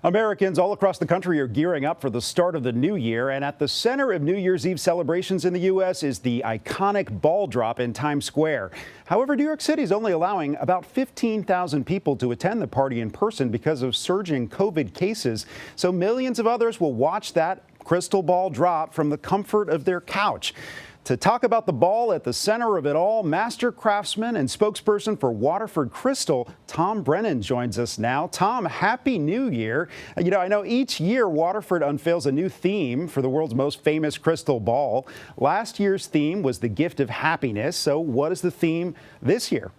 Americans all across the country are gearing up for the start of the new year, and at the center of New Year's Eve celebrations in the U.S. is the iconic ball drop in Times Square. However, New York City is only allowing about 15,000 people to attend the party in person because of surging COVID cases, so millions of others will watch that crystal ball drop from the comfort of their couch. To talk about the ball at the center of it all, master craftsman and spokesperson for Waterford Crystal, Tom Brennan joins us now. Tom, Happy New Year. You know, I know each year Waterford unveils a new theme for the world's most famous crystal ball. Last year's theme was the gift of happiness. So what is the theme this year?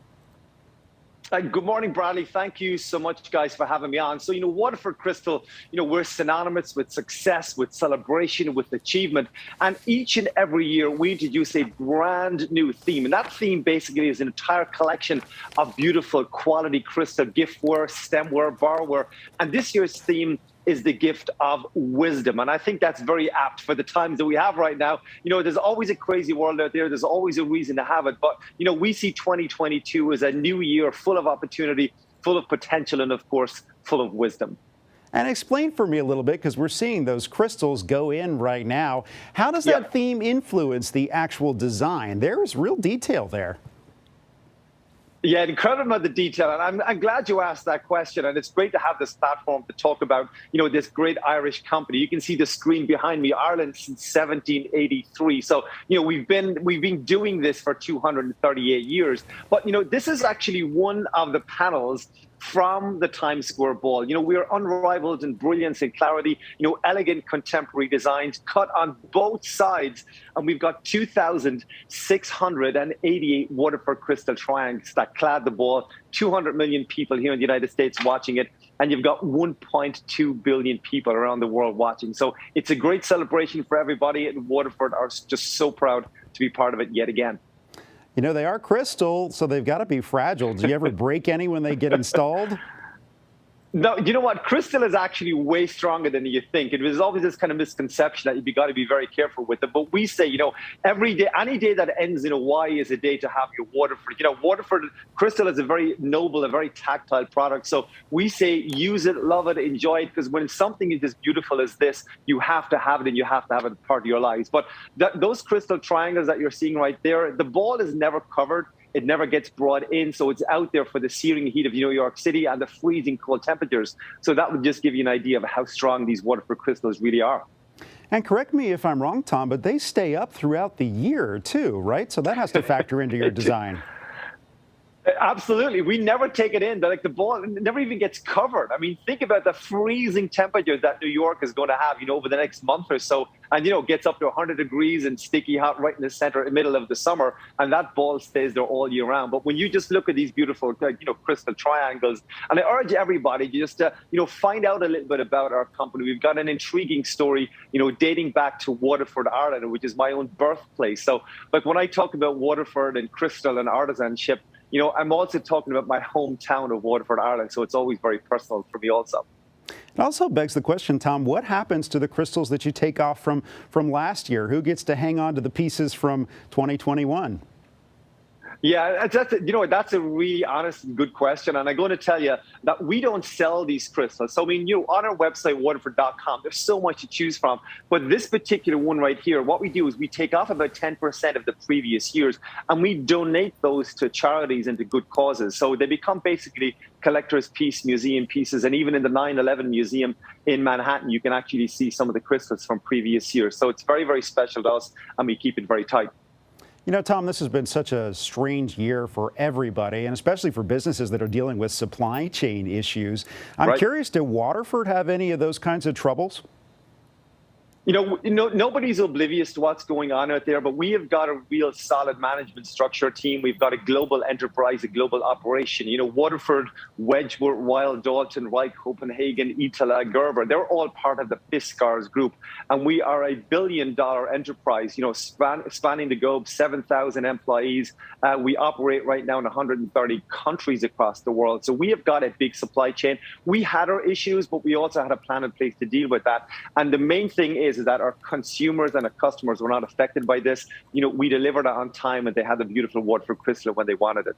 Good morning, Bradley. Thank you so much, guys, for having me on. So, Waterford Crystal, we're synonymous with success, with celebration, with achievement. And each and every year, we introduce a brand new theme. And that theme basically is an entire collection of beautiful quality crystal giftware, stemware, barware. And this year's theme is the gift of wisdom. And I think that's very apt for the times that we have right now. There's always a crazy world out there. There's always a reason to have it. But, we see 2022 as a new year full of opportunity, full of potential, and of course, full of wisdom. And explain for me a little bit, because we're seeing those crystals go in right now. How does that theme influence the actual design? There is real detail there. Yeah, incredible amount of detail. And I'm glad you asked that question. And it's great to have this platform to talk about, this great Irish company. You can see the screen behind me, Ireland since 1783. So, we've been doing this for 238 years. But, this is actually one of the panels from the Times Square Ball. We are unrivaled in brilliance and clarity, elegant contemporary designs cut on both sides. And we've got 2,688 Waterford crystal triangles that clad the ball, 200 million people here in the United States watching it, and you've got 1.2 billion people around the world watching. So it's a great celebration for everybody, and Waterford are just so proud to be part of it yet again. They are crystal, so they've got to be fragile. Do you ever break any when they get installed? No, you know what? Crystal is actually way stronger than you think. It was always this kind of misconception that you've got to be very careful with it. But we say, every day, any day that ends in a Y is a day to have your Waterford. Waterford Crystal is a very noble, a very tactile product. So we say use it, love it, enjoy it, because when something is as beautiful as this, you have to have it, and you have to have it part of your lives. But those crystal triangles that you're seeing right there, the ball is never covered. It never gets brought in, so it's out there for the searing heat of New York City and the freezing cold temperatures. So that would just give you an idea of how strong these Waterford crystals really are. And correct me if I'm wrong, Tom, but they stay up throughout the year too, right? So that has to factor into your design. Absolutely. We never take it in. The ball never even gets covered. I mean, think about the freezing temperatures that New York is going to have, over the next month or so. And, gets up to 100 degrees and sticky hot right in the middle of the summer. And that ball stays there all year round. But when you just look at these beautiful, crystal triangles, and I urge everybody just to, find out a little bit about our company. We've got an intriguing story, dating back to Waterford, Ireland, which is my own birthplace. So, when I talk about Waterford and crystal and artisanship, I'm also talking about my hometown of Waterford, Ireland, so it's always very personal for me also. It also begs the question, Tom, what happens to the crystals that you take off from last year? Who gets to hang on to the pieces from 2021? Yeah, that's a really honest and good question. And I'm going to tell you that we don't sell these crystals. So, on our website, waterford.com, there's so much to choose from. But this particular one right here, what we do is we take off about 10% of the previous years, and we donate those to charities and to good causes. So they become basically collector's piece museum pieces. And even in the 9/11 Museum in Manhattan, you can actually see some of the crystals from previous years. So it's very, very special to us, and we keep it very tight. Tom, this has been such a strange year for everybody, and especially for businesses that are dealing with supply chain issues. I'm curious, did Waterford have any of those kinds of troubles? Nobody's oblivious to what's going on out there, but we have got a real solid management structure team. We've got a global enterprise, a global operation. Waterford, Wedgwood, Weil, Dalton, Reich, Copenhagen, Itala, Gerber, they're all part of the Fiskars group. And we are a billion-dollar enterprise, spanning the globe, 7,000 employees. We operate right now in 130 countries across the world. So we have got a big supply chain. We had our issues, but we also had a plan in place to deal with that. And the main thing is that our consumers and our customers were not affected by this. We delivered it on time, and they had the beautiful Waterford crystal when they wanted it.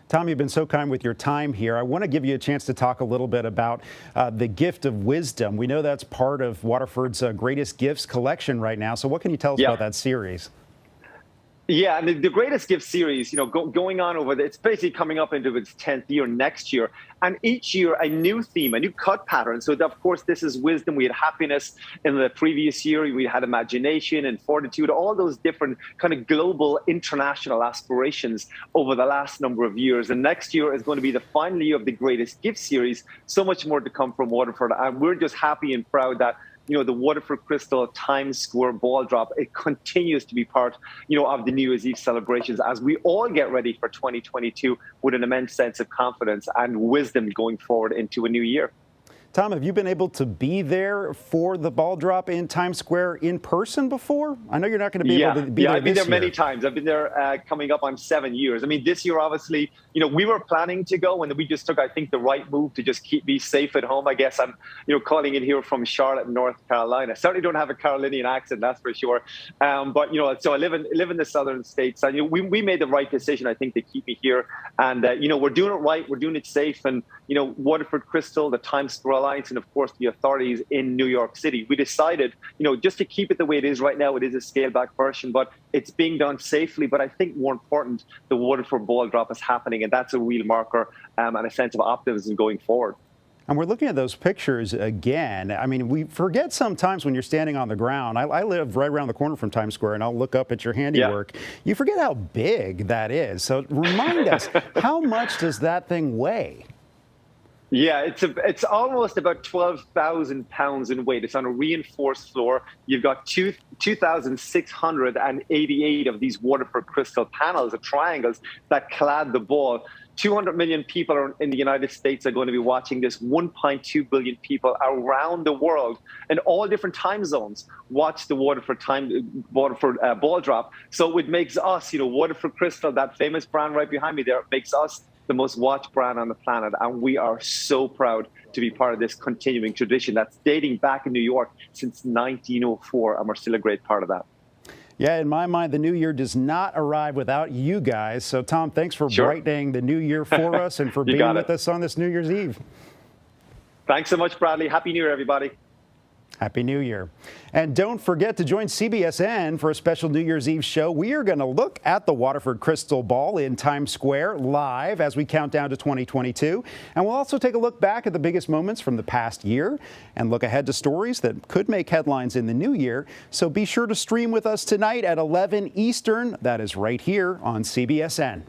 Tom, you've been so kind with your time here. I want to give you a chance to talk a little bit about the gift of wisdom. We know that's part of Waterford's greatest gifts collection right now. So what can you tell us about that series? Yeah, and the Greatest Gift series, going on it's basically coming up into its 10th year next year. And each year, a new theme, a new cut pattern. So, of course, this is wisdom. We had happiness in the previous year. We had imagination and fortitude, all those different kind of global, international aspirations over the last number of years. And next year is going to be the final year of the Greatest Gift series. So much more to come from Waterford. And we're just happy and proud that the Waterford Crystal Times Square ball drop, it continues to be part, of the New Year's Eve celebrations as we all get ready for 2022 with an immense sense of confidence and wisdom going forward into a new year. Tom, have you been able to be there for the ball drop in Times Square in person before? I know you're not going to be able to be there. I've been this there many year. times. I've been there coming up on 7 years. I mean, this year, obviously, we were planning to go, and we just took, I think, the right move to just keep me safe at home. I guess I'm, calling in here from Charlotte, North Carolina. I certainly don't have a Carolinian accent, that's for sure. But so I live in the southern states, and we made the right decision, I think, to keep me here. And we're doing it right. We're doing it safe. And Waterford Crystal, the Times Square Alliance, and of course the authorities in New York City, we decided, just to keep it the way it is right now. It is a scaled back version, but it's being done safely. But I think more important, the Waterford ball drop is happening, and that's a real marker and a sense of optimism going forward. And we're looking at those pictures again. I mean, we forget sometimes when you're standing on the ground. I live right around the corner from Times Square, and I'll look up at your handiwork. Yeah. You forget how big that is. So remind us, how much does that thing weigh? Yeah, it's almost about 12,000 pounds in weight. It's on a reinforced floor. You've got 2,688 of these Waterford Crystal panels, or triangles, that clad the ball. 200 million people in the United States are going to be watching this. 1.2 billion people around the world in all different time zones watch the Waterford ball drop. So it makes us, Waterford Crystal, that famous brand right behind me there, makes us the most watched brand on the planet. And we are so proud to be part of this continuing tradition that's dating back in New York since 1904. And we're still a great part of that. Yeah, in my mind, the new year does not arrive without you guys. So, Tom, thanks for brightening the new year for us and for being with us on this New Year's Eve. Thanks so much, Bradley. Happy New Year, everybody. Happy New Year. And don't forget to join CBSN for a special New Year's Eve show. We are going to look at the Waterford Crystal Ball in Times Square live as we count down to 2022. And we'll also take a look back at the biggest moments from the past year and look ahead to stories that could make headlines in the new year. So be sure to stream with us tonight at 11 Eastern. That is right here on CBSN.